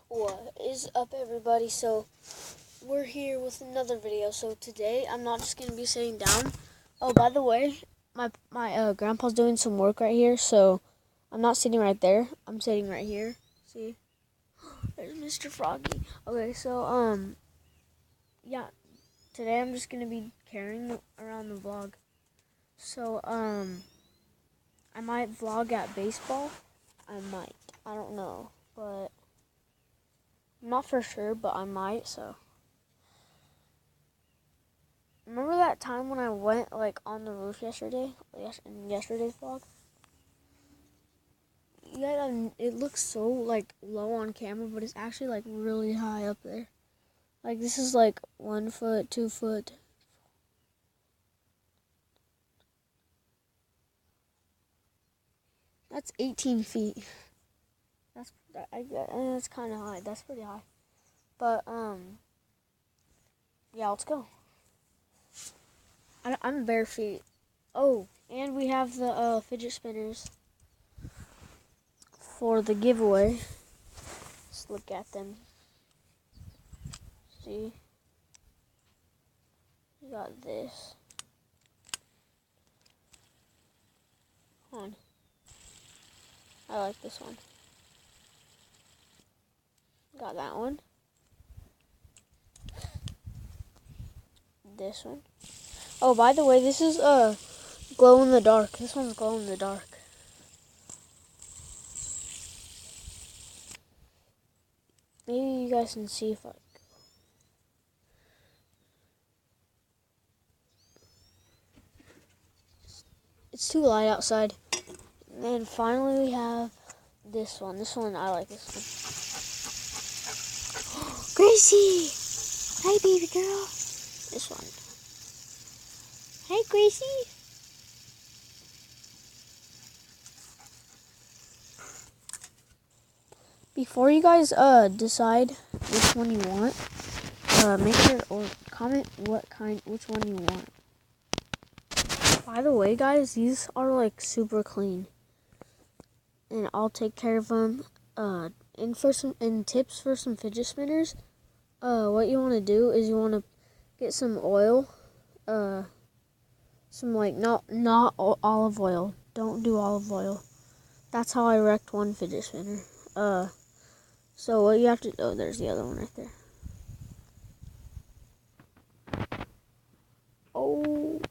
What is up, everybody? So we're here with another video. So today I'm not just gonna be sitting down. Oh, by the way, my grandpa's doing some work right here, so I'm not sitting right there. I'm sitting right here. See, there's Mr. Froggy. Okay, so yeah, today I'm just gonna be carrying around the vlog. So I might vlog at baseball. I might. I don't know, but I'm not for sure, but I might. So. Remember that time when I went like on the roof yesterday? In yesterday's vlog? Yeah, it looks so like low on camera, but it's actually like really high up there. Like this is like 1 foot, 2 foot. That's 18 feet. That's kind of high. That's pretty high. But yeah, let's go. I'm bare feet. Oh, and we have the fidget spinners for the giveaway. Let's look at them. See? We got this. Hold on. I like this one. Got that one. This one. Oh, by the way, this is glow in the dark. This one's glow in the dark. Maybe you guys can see if it's too light outside. And then finally we have this one. This one, I like this one. Gracie! Hi, baby girl. This one. Hi, Gracie. Before you guys decide which one you want, make sure or comment which one you want. By the way, guys, these are like super clean, and I'll take care of them. And tips for some fidget spinners. What you want to do is you want to get some oil, some like not olive oil. Don't do olive oil. That's how I wrecked one fidget spinner. So what you have to oh, there's the other one right there. Oh.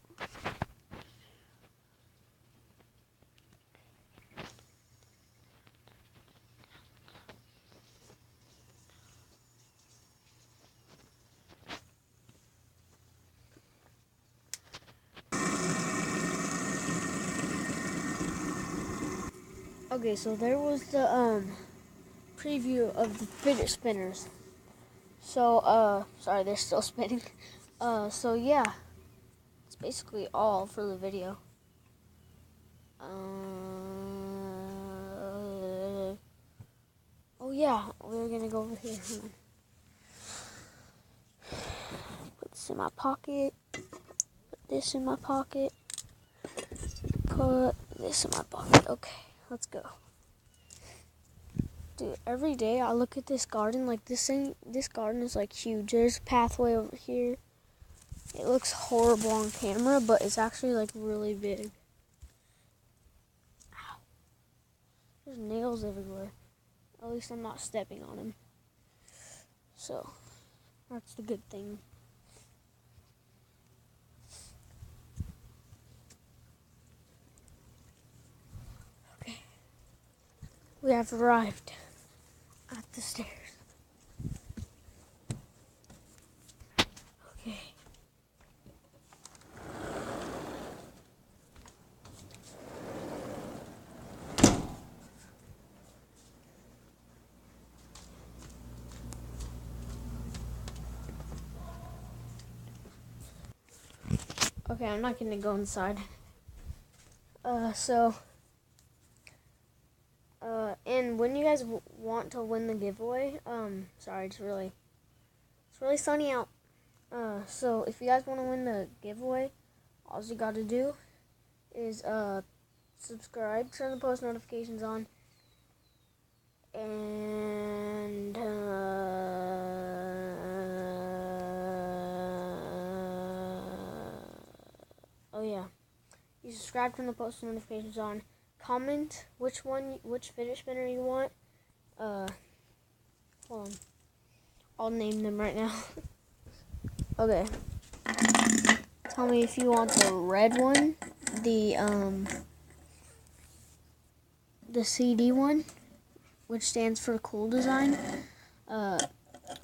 Okay, so there was the preview of the fidget spinners. So sorry, they're still spinning. So yeah, it's basically all for the video. Oh yeah, we're gonna go over here. Put this in my pocket. Put this in my pocket. Put this in my pocket. Okay, let's go. Dude, every day I look at this garden, like this garden is like huge. There's a pathway over here. It looks horrible on camera, but it's actually like really big. Ow. There's nails everywhere. At least I'm not stepping on them. So, that's the good thing. Okay. We have arrived at the stairs. Okay. Okay, I'm not gonna go inside. And when you guys want to win the giveaway, sorry, it's really sunny out. So if you guys want to win the giveaway, all you got to do is subscribe, turn the post notifications on, And oh yeah, you subscribe, turn the post notifications on, comment which fidget spinner you want. Hold on, I'll name them right now. Okay, tell me if you want the red one, the CD one, which stands for cool design,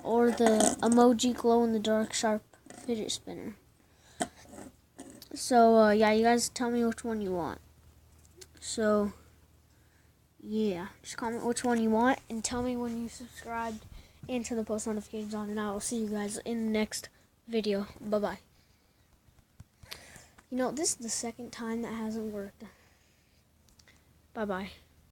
or the emoji glow in the dark sharp fidget spinner. So yeah, you guys tell me which one you want. So yeah, just comment which one you want and tell me when you subscribed and turn the post notifications on, and I will see you guys in the next video. Bye bye. You know, this is the second time that hasn't worked. Bye bye.